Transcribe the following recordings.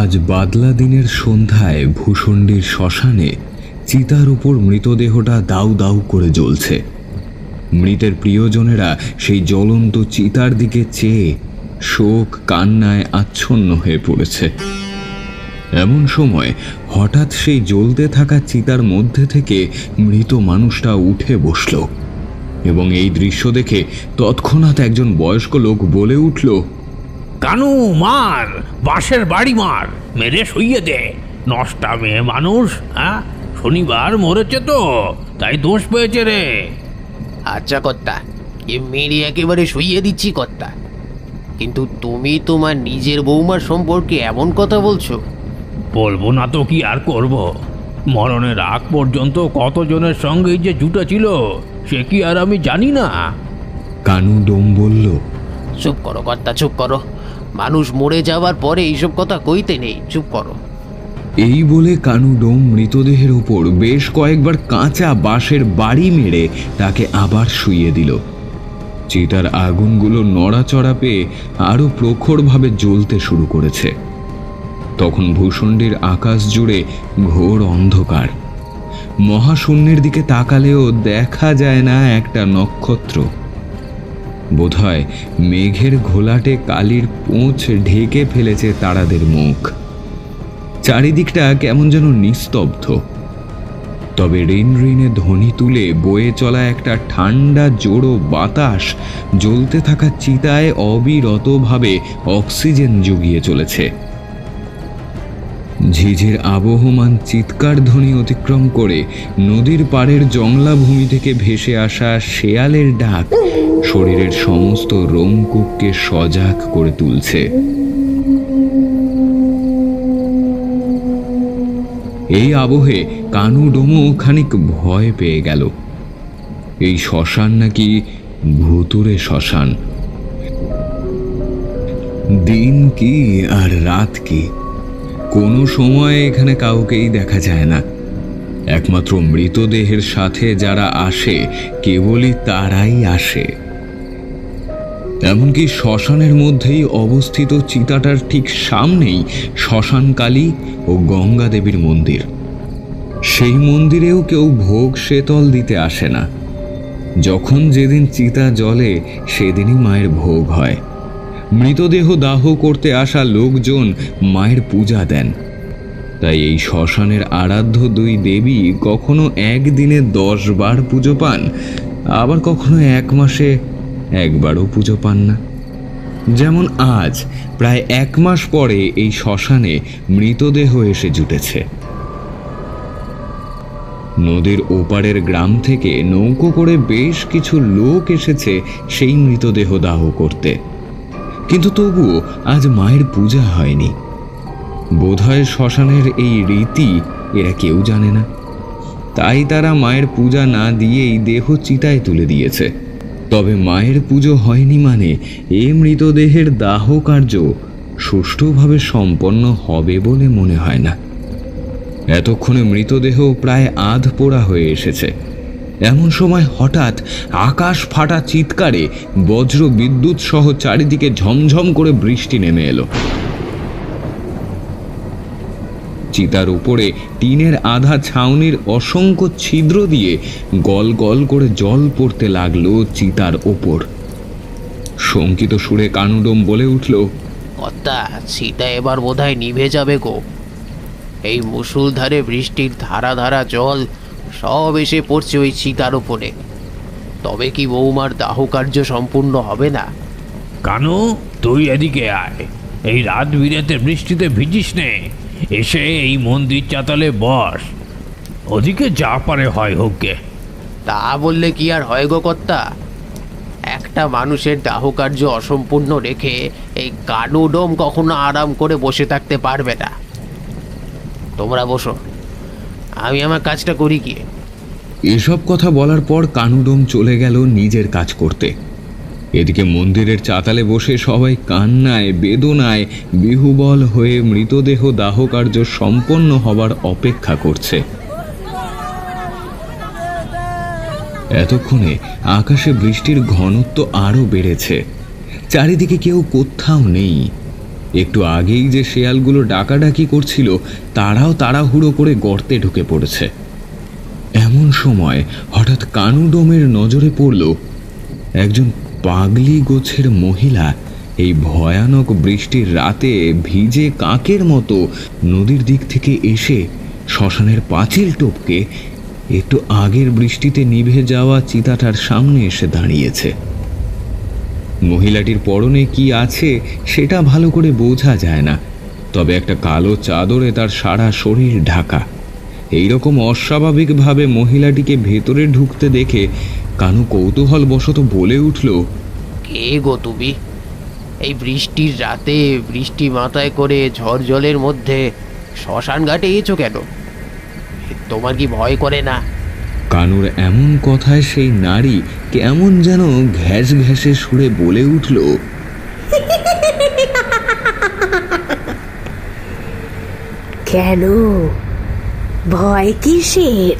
আজ বাদলা দিনের সন্ধ্যায় ভূষণ্ডির শ্মশানে চিতার উপর মৃতদেহটা দাউ দাউ করে জ্বলছে। মৃতের প্রিয়জনেরা সেই জ্বলন্ত চিতার দিকে চেয়ে শোক কান্নায় আচ্ছন্ন হয়ে পড়েছে। এমন সময় হঠাৎ সেই জ্বলতে থাকা চিতার মধ্যে থেকে মৃত মানুষটা উঠে বসল এবং এই দৃশ্য দেখে তৎক্ষণাৎ একজন বয়স্ক লোক বলে উঠল, কানু মার, বাঁশের বাড়ি মার, মেরে শুইয়ে দে। নষ্টা মেয়ে মানুষ, হ্যাঁ, শনিবার মরেছে তো তাই দোষ পেয়েছে রে। আচ্ছা কর্তা, মেরে একেবারে শুইয়ে দিচ্ছি কর্তা, কিন্তু তুমি তোমার নিজের বৌমার সম্পর্কে এমন কথা বলছো? বলবো না তো কি আর করব? মরণের আগ পর্যন্ত কতজনের সঙ্গেই যে জুটে ছিল সে কি আর আমি জানি না? কানু ডোম বলল, চুপ করো কর্তা, চুপ করো। মানুষ মরে যাওয়ার পরে এইসব কথা কইতে নেই, চুপ করো। এই বলে কানু ডোম মৃতদেহের উপর বেশ কয়েকবার কাঁচা বাঁশের বাড়ি মেরে তাকে আবার শুইয়ে দিল। চিতার আগুনগুলো নড়াচড়া পেয়ে আরো প্রখরভাবে জ্বলতে শুরু করেছে। তখন ভূষণ্ডির আকাশ জুড়ে ঘোর অন্ধকার। মহাশূন্যের দিকে তাকালেও দেখা যায় না একটা নক্ষত্র। বোধহয় মেঘের ঘোলাটে কালির পোঁছ ঢেকে ফেলেছে তারাদের মুখ। চারিদিকটা কেমন যেন নিস্তব্ধ। তবে ঋণ ঋণে ধ্বনি তুলে বয়ে চলা একটা ঠান্ডা জোড়ো বাতাস জ্বলতে থাকা চিতায় অবিরতভাবে অক্সিজেন জুগিয়ে চলেছে। ঝিঝির আবহমান চিৎকার ধ্বনি অতিক্রম করে নদীর পাড়ের জংলা ভূমি থেকে ভেসে আসা শেয়ালের ডাক শরীরের সমস্ত রোমকূপকে সজাগ করে তুলছে। এই আবহে কানু ডোমো খানিক ভয় পেয়ে গেল। এই শ্মশান নাকি ভুতুরে শ্মশান। দিন কি আর রাত কি, কোনো সময় এখানে কাউকেই দেখা যায় না। একমাত্র মৃতদেহের সাথে যারা আসে কেবলই তারাই আসে। এমনকি শ্মশানের মধ্যেই অবস্থিত চিতাটার ঠিক সামনেই শ্মশানকালী ও গঙ্গা দেবীর মন্দির। সেই মন্দিরেও কেউ ভোগ শেতল দিতে আসে না। যখন যেদিন চিতা জ্বলে সেদিনই মায়ের ভোগ হয়। মৃতদেহ দাহ করতে আসা লোকজন মায়ের পূজা দেন। তাই এই শ্মশানের আরাধ্য দুই দেবী কখনো একদিনে 10 বার পুজো পান, আবার কখনো 1 মাসে একবারও পুজো পান না। যেমন আজ প্রায় 1 মাস পরে এই শ্মশানে মৃতদেহ এসে জুটেছে। নদীর ওপারের গ্রাম থেকে নৌকো করে বেশ কিছু লোক এসেছে সেই মৃতদেহ দাহ করতে, কিন্তু তবুও আজ মায়ের পূজা হয়নি। বোধহয় শ্মশানের এই রীতি এরা কেউ জানে না, তাই তারা মায়ের পূজা না দিয়েই দেহ চিতায় তুলে দিয়েছে। তবে মায়ের পুজো হয়নি মানে এ মৃতদেহের দাহ কার্য সুষ্ঠুভাবে সম্পন্ন হবে বলে মনে হয় না। এতক্ষণে মৃতদেহ প্রায় আধ পোড়া হয়ে এসেছে। এমন সময় হঠাৎ আকাশ ফাটা চিৎকারে বজ্র বিদ্যুৎ সহ চারিদিকে ঝমঝম করে বৃষ্টি নেমে এলো। চিতার উপরে টিনের আধা ছাউনির অসংখ্য ছিদ্র দিয়ে গল গল করে জল পড়তে লাগলো চিতার ওপর। শঙ্কিত সুরে কানুডোম বলে উঠল, কর্তা, চিতা এবার বোধহয় নিভে যাবে গো। এই মুষলধারে বৃষ্টির ধারা ধারা জল সব এসে পড়ছে ওই চিতার উপরে। তবে কি বৌমার দাহ কার্য সম্পূর্ণ হবে না? কানু, তুই এদিকে আয়। এই রাত বিরেতে বৃষ্টিতে ভিজিস নে, এসে এই মন্দির চাতালে বস। ওদিকে যা পারে হয় হোক গে। তা বললে কি আর হয় গো কর্তা? একটা মানুষের দাহ কার্য অসম্পূর্ণ রেখে এই কানুডোম কখনো আরাম করে বসে থাকতে পারবে না। তোমরা বসো, আমি আমার কাজটা করি গিয়ে। এসব কথা বলার পর কানুডোম চলে গেল নিজের কাজ করতে। এদিকে মন্দিরের চাতালে বসে সবাই কান্নায় বেদনায় বিহুবল হয়ে মৃতদেহ দাহ কার্য সম্পন্ন হবার অপেক্ষা করছে। এতক্ষণে আকাশে বৃষ্টির ঘনত্ব আরো বেড়েছে। চারিদিকে কেউ কোথাও নেই। একটু আগেই যে শেয়ালগুলো ডাকাডাকি করছিল তারাও তাড়াহুড়ো করে গর্তে ঢুকে পড়েছে। এমন সময় হঠাৎ কানুডোমের নজরে পড়ল একজন পাগলি গোছের মহিলা এই ভয়ানক বৃষ্টির রাতে ভিজে কাকের মতো নদীর দিক থেকে এসে শ্মশানের পাঁচিল টপকে একটু আগের বৃষ্টিতে নিভে যাওয়া চিতাটার সামনে এসে দাঁড়িয়েছে। মহিলাটির পরনে কি আছে সেটা ভালো করে বোঝা যায় না, তবে একটা কালো চাদরে তার সারা শরীর ঢাকা। এইরকম অস্বাভাবিকভাবে মহিলাটিকে ভেতরে ঢুকতে দেখে কানু কৌতূহল বশত বলে উঠল, কে গো তুমি? এই বৃষ্টির রাতে বৃষ্টি মাথায় করে ঝড় জলের মধ্যে শ্মশান ঘাটে এসো কেন? তোমার কি ভয় করে না? কানুর এমন কথায় সেই নারী কেমন যেন ঘ্যাস ঘ্যাসে সুরে বলে উঠল, কেন ভয় কিসের?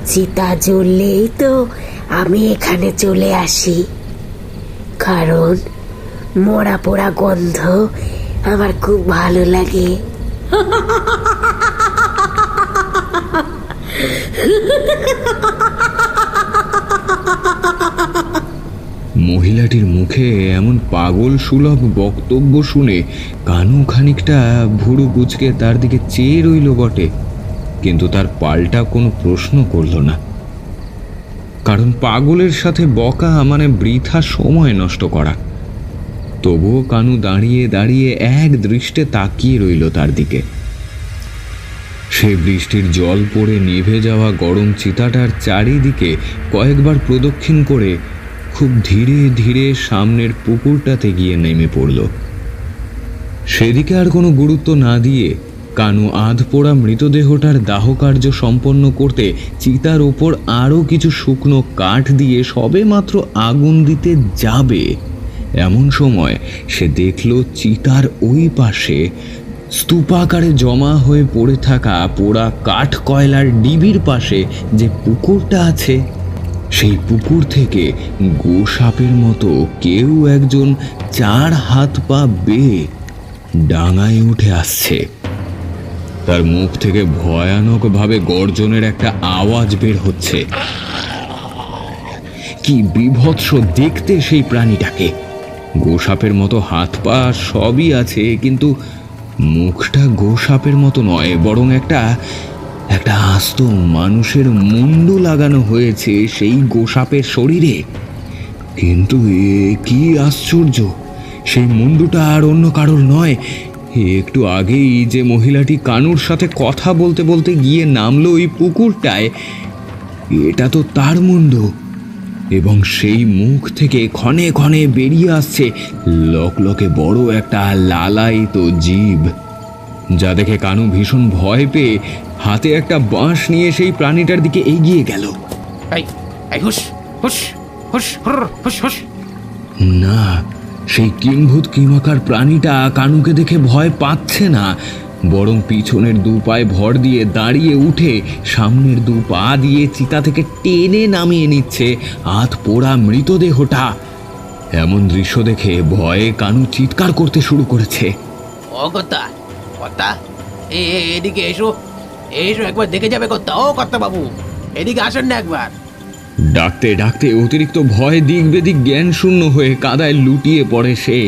চিতা জ্বললেই তো আমি এখানে চলে আসি, কারণ মরা পোড়া গন্ধ আমার খুব ভালো লাগে। মহিলাটির মুখে এমন পাগল সুলভ বক্তব্য শুনে কানু খানিকটা ভুরু কুচকে তার দিকে চেয়ে রইল বটে, কিন্তু তার পাল্টা কোনো প্রশ্ন করল না। কারণ পাগলের সাথে বকা মানে বৃথা সময় নষ্ট করা। তবুও কানু দাঁড়িয়ে দাঁড়িয়ে এক দৃষ্টে তাকিয়ে রইল তার দিকে। সে বৃষ্টির জল পড়ে নিভে যাওয়া গরম চিতাটার চারিদিকে কয়েকবার প্রদক্ষিণ করে খুব ধীরে ধীরে সামনের পুকুরটাতে গিয়ে নেমে পড়ল। সেদিকে আর কোনো গুরুত্ব না দিয়ে কানু আধপোড়া মৃতদেহটার দাহকার্য সম্পন্ন করতে চিতার ওপর আরও কিছু শুকনো কাঠ দিয়ে সবেমাত্র আগুন দিতে যাবে, এমন সময় সে দেখল চিতার ওই পাশে স্তূপাকারে জমা হয়ে পড়ে থাকা পোড়া কাঠ কয়লার ডিবির পাশে যে পুকুরটা আছে, সেই পুকুর থেকে গোসাপের মতো কেউ একজন 4 হাত পা বেয়ে ডাঙায় উঠে আসছে। তার মুখ থেকে ভয়ানকভাবে গর্জনের একটা আওয়াজ বের হচ্ছে। কি বিভৎস দেখতে সেই প্রাণীটাকে! গোসাপের মতো হাত পা সবই আছে, কিন্তু মুখটা গোসাপের মতো নয়, বরং একটা আস্ত মানুষের মুন্ডু লাগানো হয়েছে সেই গোসাপের শরীরে। কিন্তু কি আশ্চর্য, সেই মুন্ডুটা আর অন্য কারোর নয়, একটু আগেই যে মহিলাটি কানুর সাথে কথা বলতে বলতে গিয়ে নামলো ওই পুকুরটায়, এটা তো তার মুন্ডু। এবং সেই মুখ থেকে ক্ষণে ক্ষণে বেরিয়ে আসছে লকলকে বড় একটা লালায়িত জিভ, যা দেখে কানু ভীষণ ভয় পেয়ে হাতে একটা বাঁশ নিয়ে সেই প্রাণীটার দিকে এগিয়ে গেল। না, সেই কিম্ভূত কিমাকার প্রাণীটা কানুকে দেখে ভয় পাচ্ছে না, বরং পিছনের 2 পায়ে ভর দিয়ে দাঁড়িয়ে উঠে সামনের 2 পা দিয়ে চিতা থেকে টেনে নামিয়ে নিচ্ছে হাত পোড়া মৃতদেহটা। এমন দৃশ্য দেখে ভয়ে কানু চিৎকার করতে শুরু করেছে। ও কর্তা, কর্তা, এদিকে এসো, এসো একবার দেখে যাবে কর্তা। ও কর্তা বাবু, এদিকে আসেন না একবার। ডাকতে ডাকতে অতিরিক্ত ভয় দিক বেদিক জ্ঞান শূন্য হয়ে কাদায় লুটিয়ে পড়ে সে।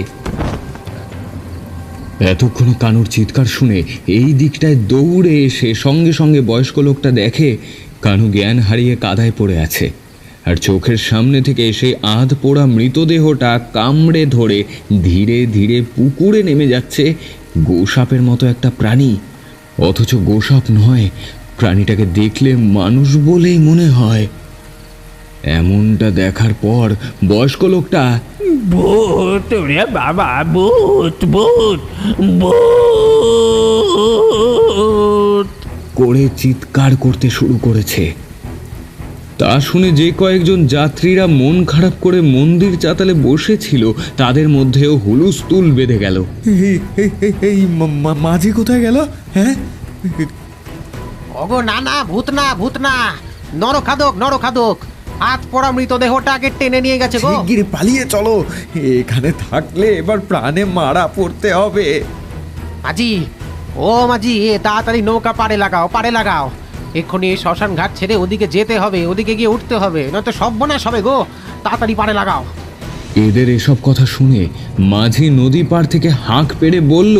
এতক্ষণে কানুর চিৎকার শুনে এই দিকটায় দৌড়ে এসে সঙ্গে সঙ্গে বয়স্ক লোকটা দেখে কানু জ্ঞান হারিয়ে কাদায় পড়ে আছে, আর চোখের সামনে থেকে সেই আধ পোড়া মৃতদেহটা কামড়ে ধরে ধীরে ধীরে পুকুরে নেমে যাচ্ছে গোসাপের মতো একটা প্রাণী। অথচ গোসাপ নয়, প্রাণীটাকে দেখলে মানুষ বলেই মনে হয়। এমনটা দেখার পর বয়স্ক লোকটা ভূত রে বাবা, ভূত ভূত ভূত করে চিৎকার করতে শুরু করেছে। তা শুনে যে কয়েকজন যাত্রীরা মন খারাপ করে মন্দির চাতালে বসেছিল তাদের মধ্যেও হুলুস্থুল বেঁধে গেল। এই মাঝি কোথায় গেল? হ্যাঁ, ওগো না না, ভূত না, ভূত না, নরখাদক, নরখাদক। হাত পড়া মৃতদেহটাকে টেনে নিয়ে গেছে গো। শিগগির পালিয়ে চলো, এখানে থাকলে এবার প্রাণে মারা পড়তে হবে। মাঝি, ও মাঝি, তাড়াতাড়ি নৌকা পাড়ে লাগাও, পাড়ে লাগাও। এক্ষুনি এই শ্মশান ঘাট ছেড়ে ওদিকে যেতে হবে, ওদিকে গিয়ে উঠতে হবে, নয়তো সর্বনাশ হবে গো। তাড়াতাড়ি পাড়ে লাগাও। এদের এসব কথা শুনে মাঝি নদী পার থেকে হাঁক পেড়ে বলল,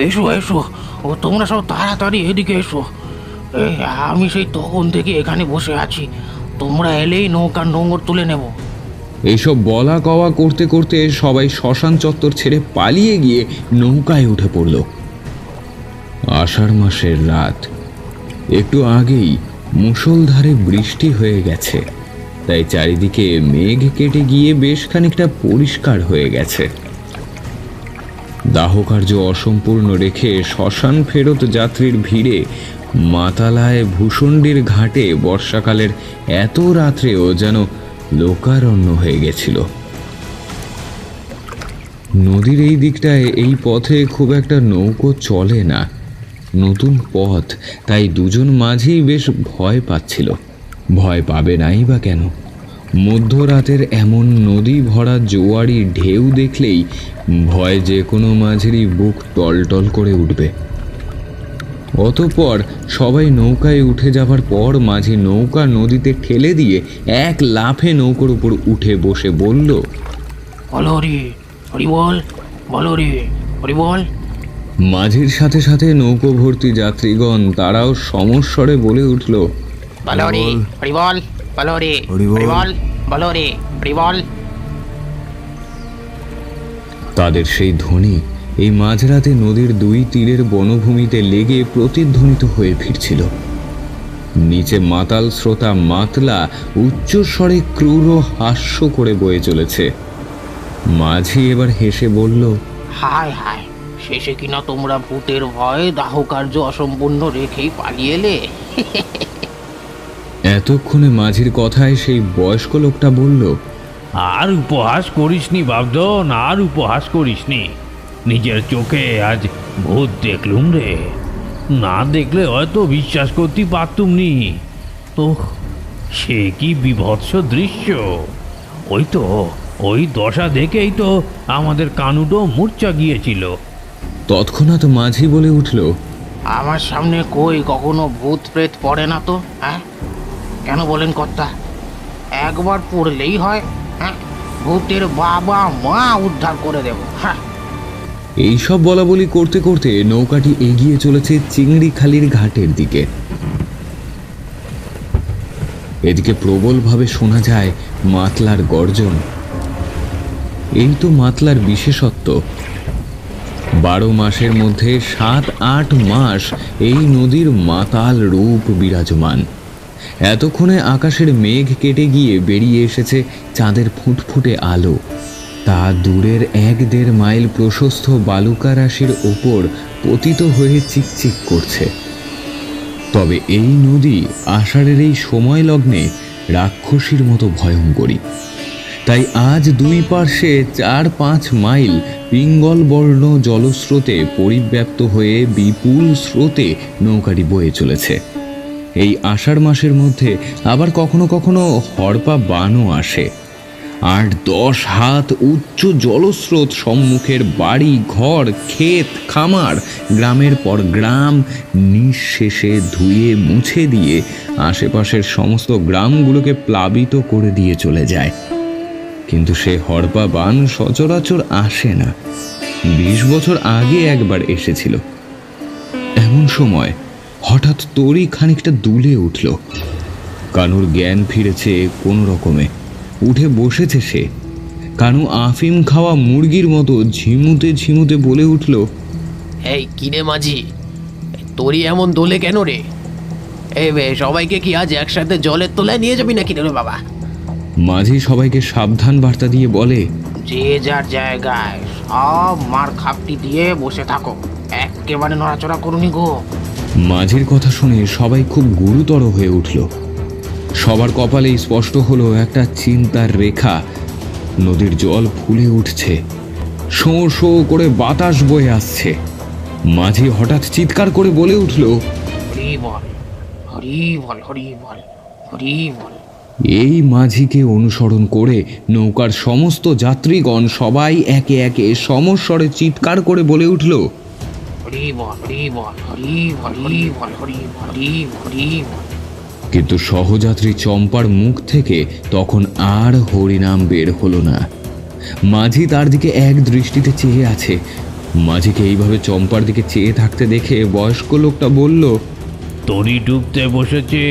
এসো এসো, ও তোমরা সব তাড়াতাড়ি এদিকে এসো। এই আমি সেই তখন থেকে এখানে বসে আছি, তোমরা এলেই নৌকার নোঙর তুলে নেব। এইসব বলা কওয়া করতে করতে সবাই শ্মশান চত্বর ছেড়ে পালিয়ে গিয়ে নৌকায় উঠে পড়ল। আষাঢ় মাসের রাত, একটু আগেই মুষলধারে বৃষ্টি হয়ে গেছে, তাই চারিদিকে মেঘ কেটে গিয়ে বেশ খানিকটা পরিষ্কার হয়ে গেছে। দাহকার্য অসম্পূর্ণ রেখে শ্মশান ফেরত যাত্রীর ভিড়ে মাতালায় ভূষণ্ডির ঘাটে বর্ষাকালের এত রাত্রেও যেন লোকারণ্য হয়ে গেছিল। নদীর এই দিকটায় এই পথে খুব একটা নৌকো চলে না, নতুন পথ, তাই দুজন মাঝি বেশ ভয় পাচ্ছিল। ভয় পাবে নাই বা কেন? মধ্যরাতের এমন নদী ভরা জোয়ারি ঢেউ দেখলেই ভয় যে কোনো মাঝিরই বুক টলটল করে উঠবে। অতঃপর সবাই নৌকায় উঠে যাবার পর মাঝি নৌকা নদীতে ঠেলে দিয়ে এক লাফে নৌকার উপর উঠে বসে বলল, বলো রে হরি বল, বলো রে হরি বল। মাঝির সাথে সাথে নৌকো ভর্তি যাত্রীগণ তারাও সমস্বরে বলে উঠল, বলো রে হরি বল, বলো রে হরি বল, বলো রে হরি বল। তাদের সেই ধ্বনি এই মাঝরাতে নদীর দুই তীরের বনভূমিতে লেগে প্রতিধ্বনিত হয়ে ফিরছিল। নিচে মাতাল শ্রোতা মাতলা উচ্চস্বরে ক্রূর হাস্য করে বয়ে চলেছে। মাঝি এবার হেসে বলল, হায় হায়, শেষে কিনা তোমরা ভূতের ভয়ে দাহ কার্য অসম্পূর্ণ রেখেই পালিয়ে এলে। এতক্ষণে মাঝির কথায় সেই বয়স্ক লোকটা বলল, আর উপহাস করিসনি বাবজন, আর উপহাস করিসনি। নিজের চোখে আজ ভূত দেখলুম রে, না দেখলে হয়তো বিশ্বাস করতে পারতুম নি। তো সে কি বিভৎস দৃশ্য! ওই দশা দেখেই তো আমাদের কানুডো মূর্ছা গিয়েছিল। তৎক্ষণাৎ মাঝি বলে উঠল, আমার সামনে কই কখনো ভূত প্রেত পড়ে না তো, হ্যাঁ? কেন বলেন কর্তা? একবার পড়লেই হয়, হ্যাঁ? ভূতের বাবা মা উদ্ধার করে দেব, হ্যাঁ। এইসব বলা বলি করতে করতে নৌকাটি এগিয়ে চলেছে চিংড়িখালির ঘাটের দিকে। এদিকে প্রবলভাবে শোনা যায় মাতলার গর্জন। এই তো মাতলার বিশেষত্ব। 12 মাসের মধ্যে 7-8 মাস এই নদীর মাতাল রূপ বিরাজমান। এতক্ষণে আকাশের মেঘ কেটে গিয়ে বেরিয়ে এসেছে চাঁদের ফুটফুটে আলো। তা দূরের 1-1.5 মাইল প্রশস্ত বালুকা রাশির ওপর পতিত হয়ে চিকচিক করছে। তবে এই নদী আষাঢ়ের এই সময় লগ্নে রাক্ষসীর মতো ভয়ঙ্করী। তাই আজ দুই পার্শ্বে 4-5 মাইল পিঙ্গল বর্ণ জলস্রোতে পরিব্যাপ্ত হয়ে বিপুল স্রোতে নৌকাটি বয়ে চলেছে। এই আষাঢ় মাসের মধ্যে আবার কখনো কখনো হড়পা বানও আসে। 8-10 হাত উচ্চ জলস্রোত সম্মুখের বাড়ি ঘর ক্ষেত খামার গ্রামের পর গ্রাম নিঃশেষে ধুয়ে মুছে দিয়ে আশেপাশের সমস্ত গ্রামগুলোকে প্লাবিত করে দিয়ে চলে যায়। কিন্তু সে হড়পা বান সচরাচর আসে না। 20 বছর আগে একবার এসেছিল। এমন সময় হঠাৎ তরি খানিকটা দুলে উঠল। কানুর জ্ঞান ফিরেছে কোনো রকমে। উঠে বসেছে সে। কানু আফিম খাওয়া মুরগির মতো ঝিমুতে ঝিমুতে বলে উঠল, এই কিরে মাঝি, তোরই এমন দোলে কেন রে? এই বে, সবাইকে কি আজ একসাথে জলের তলায় নিয়ে যাবি নাকি রে বাবা? মাঝি সবাইকে সাবধান বার্তা দিয়ে বলে, যে যার জায়গায় সব মার খাপটি দিয়ে বসে থাকো, একেবারে নড়াচড়া করুনি গো। মাঝির কথা শুনে সবাই খুব গুরুতর হয়ে উঠল। সবার কপালেই স্পষ্ট হলো একটা চিন্তার রেখা। নদীর জল ফুলে উঠছে, শোঁ শোঁ করে বাতাস বয়ে আসছে। মাঝি হঠাৎ চিৎকার করে বলে উঠল, হরি বল, হরি বল, হরি বল, হরি বল। এই মাঝিকে অনুসরণ করে নৌকার সমস্ত যাত্রীগণ সবাই একে একে সমস্বরে চিৎকার করে বলে উঠল, হরি বল হরি বল হরি বল হরি বল হরি বল হরি বল হরি বল। কিন্তু সহযাত্রী চম্পার মুখ থেকে তখন আর হরিনাম বের হলো না। মাঝি তার দিকে এক দৃষ্টিতে চেয়ে আছে। মাঝিকে এইভাবে চম্পার দিকে চেয়ে থাকতে দেখে বয়স্ক লোকটা বলল, তরি ডুবতে বসেছে,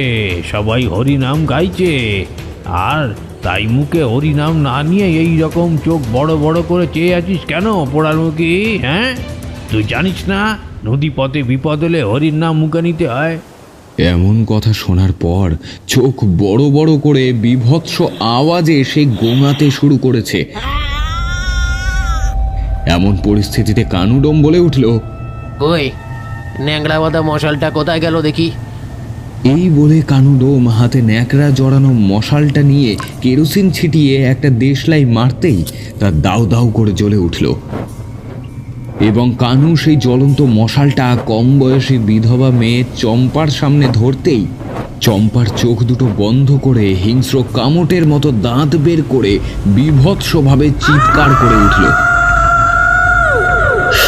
সবাই হরিনাম গাইছে, আর তাই মুখে হরিনাম না নিয়ে এই রকম চোখ বড় বড় করে চেয়ে আছিস কেন পোড়ার মুখী? হ্যাঁ, তুই জানিস না নদী পথে বিপদ হলে হরির নাম মুখে নিতে হয়? এমন কথা শোনার পর চোখ বড় বড় করে বীভৎস আওয়াজে সে গোঙাতে শুরু করেছে। এমন পরিস্থিতিতে কানুডোম বলে উঠল, কই ন্যাংরা বাঁধা মশালটা কোথায় গেল দেখি। এই বলে কানুডোম হাতে ন্যাকড়া জড়ানো মশালটা নিয়ে কেরোসিন ছিটিয়ে একটা দেশলাই মারতেই তা দাউ দাউ করে জ্বলে উঠল এবং কানু সেই জ্বলন্ত মশালটা কম বয়সী বিধবা মেয়ে চম্পার সামনে ধরতেই চম্পার চোখ দুটো বন্ধ করে হিংস্র কামটের মতো দাঁত বের করে বীভৎসভাবে চিৎকার করে উঠল।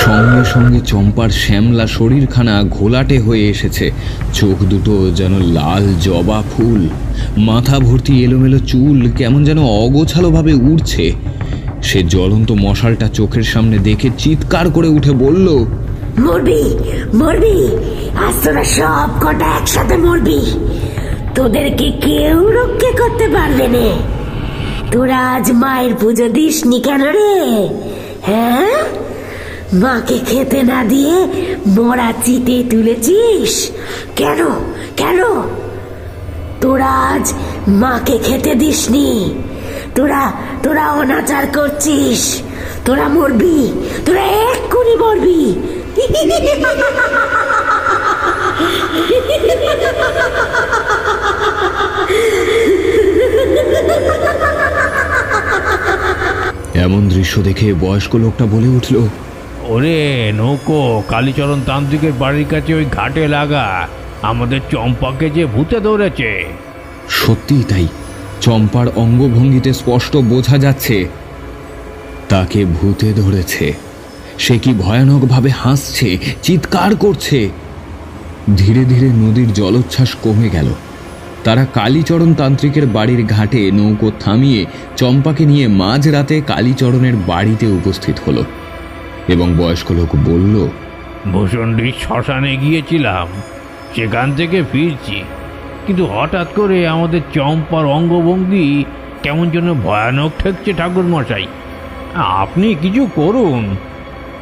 সঙ্গে সঙ্গে চম্পার শ্যামলা শরীরখানা ঘোলাটে হয়ে এসেছে, চোখ দুটো যেন লাল জবা ফুল, মাথা ভর্তি এলোমেলো চুল কেমন যেন অগোছালোভাবে উড়ছে। সে জ্বলন্ত মশালটা চোখের সামনে দেখে চিৎকার করে উঠে বলল, মরবি মরবি, আজ তোরা সব কটা একসাথে মরবি। তোদেরকে কেউ রক্ষে করতে পারবে না। তোরা আজ মায়ের পুজো দিসনি কেন রে? হ্যাঁ, মাকে খেতে না দিয়ে মরা চিতে তুলেছিস কেন? কেন তোরা আজ মাকে খেতে দিসনি? তোরা তোরা অনাচার করছিস। তোরা মরবি, তোরা এক্ষুনি মরবি। এমন দৃশ্য দেখে বয়স্ক লোকটা বলে উঠল, ওরে নৌকো, কালীচরণ তান্ত্রিকের বাড়ির কাছে ওই ঘাটে লাগা, আমাদের চম্পাকে যে ভূতে ধরেছে। সত্যিই তাই, চম্পার অঙ্গভঙ্গিতে স্পষ্ট বোঝা যাচ্ছে তাকে ভূতে ধরেছে। সে কি ভয়ানকভাবে হাসছে, চিৎকার করছে। ধীরে ধীরে নদীর জলোচ্ছ্বাস কমে গেল। তারা কালীচরণ তান্ত্রিকের বাড়ির ঘাটে নৌকো থামিয়ে চম্পাকে নিয়ে মাঝরাতে কালীচরণের বাড়িতে উপস্থিত হলো এবং বয়স্ক লোক বলল, ভূষণ্ডীর শ্মশানে গিয়েছিলাম, সেখান থেকে ফিরছি, কিন্তু হঠাৎ করে আমাদের চম্পার অঙ্গভঙ্গি কেমন যেন ভয়ানক ঠেকছে ঠাকুর মশাই, আপনি কিছু করুন।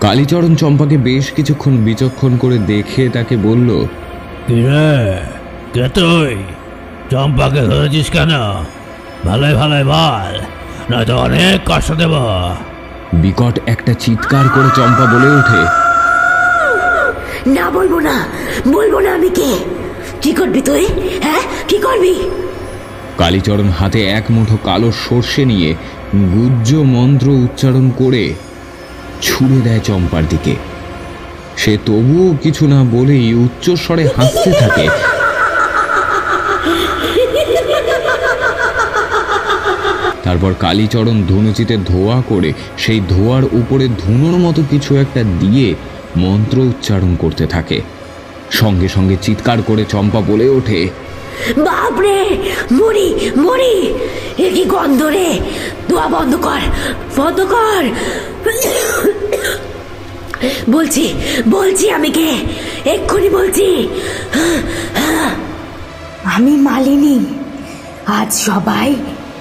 কালীচরণ চম্পাকে বেশ কিছুক্ষণ বিচক্ষণ করে দেখে তাকে বলল, কে তুই? চম্পাকে ধরেছিস কেন? ভালোই ভালোই বল, নয়তো অনেক কষ্ট দেব। বিকট একটা চিৎকার করে চম্পা বলে ওঠে, না, বলবো না, বলবো না আমি কে। কি করবি তুই? হ্যাঁ, কি করবি? কালীচরণ হাতে এক মুঠো কালো সর্ষে নিয়ে গুজ্জ মন্ত্র উচ্চারণ করে ছুঁড়ে দেয় চম্পার দিকে। সে তবুও কিছু না বলেই উচ্চস্বরে হাসতে থাকে। তারপর কালীচরণ ধনুচিতে ধোয়া করে সেই ধোয়ার উপরে ধুনোর মতো কিছু একটা দিয়ে মন্ত্র উচ্চারণ করতে থাকে। সঙ্গে সঙ্গে চিৎকার করে চম্পা বলে ওঠে, বাপরে, মরি মরি, এ কি গন্ধ রে! ধোয়া বন্ধ কর, বন্ধ কর। বলছি বলছি আমি কে, এক্ষুনি বলছি। আমি মালিনী। আজ সবাই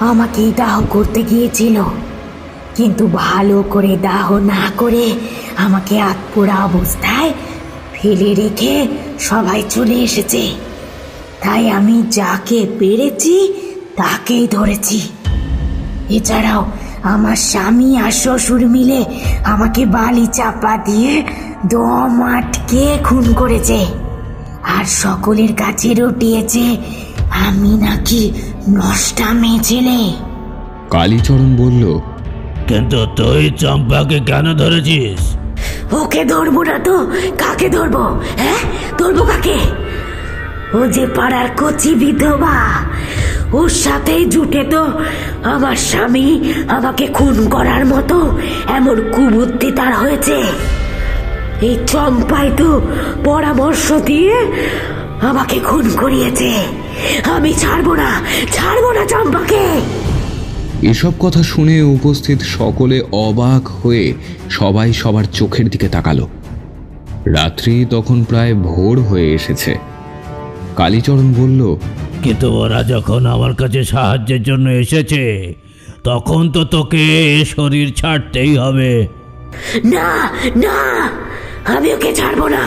আমাকেই দাহ করতে গিয়েছিল, কিন্তু ভালো করে দাহ না করে আমাকে আত্মপোড়া অবস্থায় ফেলে রেখে সবাই চলে এসেছে। তাই আমি যাকে পেরেছি তাকেই ধরেছি। এছাড়াও আমার স্বামী আর শ্বশুর মিলে আমাকে বালি চাপা দিয়ে দম আটকে খুন করেছে, আর সকলের কাছে রটিয়েছে আমি নাকি নষ্টা মেয়ে ছেলে। কালীচরণ বলল, কিন্তু তুই চম্পাকে কেন ধরেছিস? ওকে ধরবো না তো কাকে ধরবো? হ্যাঁ, ধরবো কাকে? ও যে পাড়ার কচি বিধবা, ওর সাথে জুটে তো আমার স্বামী আমাকে খুন করার মতো এমন কুবুদ্ধি তার হয়েছে। এই চম্পাই তো পরামর্শ দিয়ে আমাকে খুন করিয়েছে। আমি ছাড়বো না চম্পাকে। এসব কথা শুনে উপস্থিত সকলে অবাক হয়ে সবাই সবার চোখের দিকে তাকালো। রাত্রি তখন প্রায় ভোর হয়ে এসেছে। কালীচরণ বলল, কিন্তু ওরা যখন আমার কাছে সাহায্যের জন্য এসেছে তখন তো তোকে এ শরীর ছাড়তেই হবে। না না, আমি ওকে ছাড়বো না।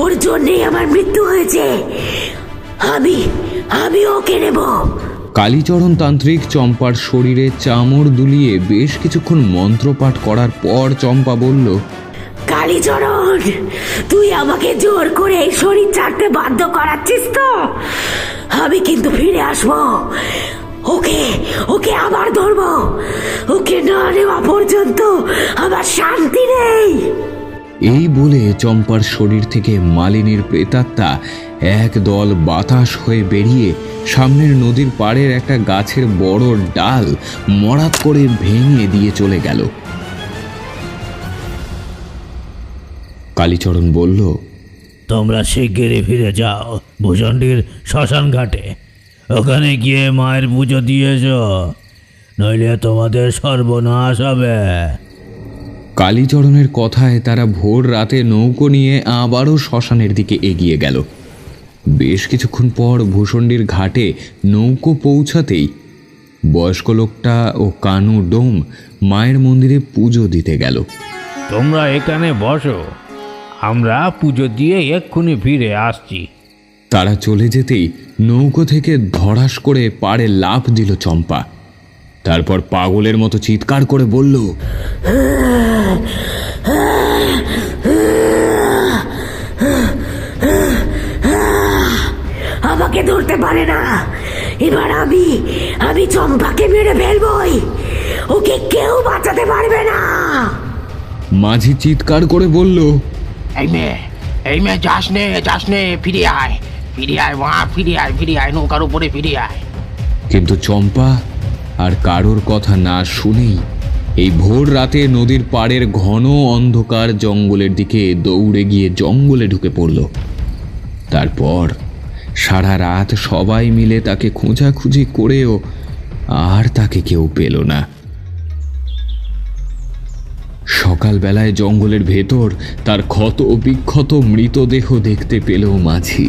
ওর জন্যই আমার মৃত্যু হয়েছে। আমি ওকে নেব। কালীচরণ তান্ত্রিক চম্পার শরীরে চামড় দুলিয়ে বেশ কিছুক্ষণ মন্ত্রপাঠ করার পর চম্পা বলল, কালীচরণ, তুই আমাকে জোর করে এই শরীর ছাড়তে বাধ্য করাচ্ছিস তো? আমি কিন্তু ফিরে আসবো। ওকে আবার ধরবো। ওকে না নেওয়া পর্যন্ত আমার শান্তি নেই। এই বলে চম্পার শরীর থেকে মালিনীর প্রেতাত্মা এক দল বাতাস হয়ে বেরিয়ে সামনের নদীর পাড়ের একটা গাছের বড় ডাল মরাত করে ভেঙে দিয়ে চলে গেল। কালীচরণ বলল, তোমরা শিগগিরই ফিরে যাও ভূষণ্ডির শ্মশান ঘাটে। ওখানে গিয়ে মায়ের পুজো দিয়ে এসো, নইলে তোমাদের সর্বনাশ হবে। কালীচরণের কথায় তারা ভোর রাতে নৌকো নিয়ে আবারও শ্মশানের দিকে এগিয়ে গেল। বেশ কিছুক্ষণ পর ভূষণ্ডির ঘাটে নৌকো পৌঁছাতেই বয়স্ক লোকটা ও কানু ডোম মায়ের মন্দিরে পুজো দিতে গেল। তোমরা এখানে বসো, আমরা পুজো দিয়ে এক্ষুনি ফিরে আসছি। তারা চলে যেতেই নৌকো থেকে ধড়াস করে পাড়ে লাফ দিল চম্পা। তারপর পাগলের মতো চিৎকার করে বলল, আমাকে ধরতে পারে না। এবার আমি চম্পাকে মেরে ফেলবই। ওকে কেউ বাঁচাতে পারবে না। মাঝি চিৎকার করে বলল, এই মেয়ে যাস নে, ফিরে আয় মা, ফিরে আয় নৌকার উপরে ফিরে আয়। কিন্তু চম্পা আর কারোর কথা না শুনেই এই ভোর রাতে নদীর পাড়ের ঘন অন্ধকার জঙ্গলের দিকে দৌড়ে গিয়ে জঙ্গলে ঢুকে পড়ল। তারপর সারা রাত সবাই মিলে তাকে খোঁজাখুঁজি করেও আর তাকে কেউ পেল না। সকালবেলায় জঙ্গলের ভেতর তার ক্ষত বিক্ষত মৃতদেহ দেখতে পেল মাঝি।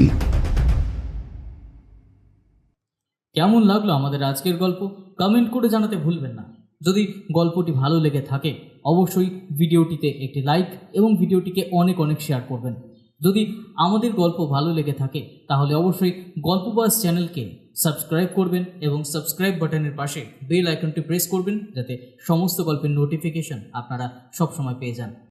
কেমন লাগলো আমাদের আজকের গল্প কমেন্ট করে জানাতে ভুলবেন না। যদি গল্পটি ভালো লেগে থাকে অবশ্যই ভিডিওটিতে একটি লাইক এবং ভিডিওটিকে অনেক অনেক শেয়ার করবেন। যদি আমাদের গল্প ভালো লেগে থাকে তাহলে অবশ্যই গল্পবাস চ্যানেলকে সাবস্ক্রাইব করবেন এবং সাবস্ক্রাইব বাটনের পাশে বেল আইকনটি প্রেস করবেন যাতে সমস্ত গল্পের নোটিফিকেশন আপনারা সবসময় পেয়ে যান।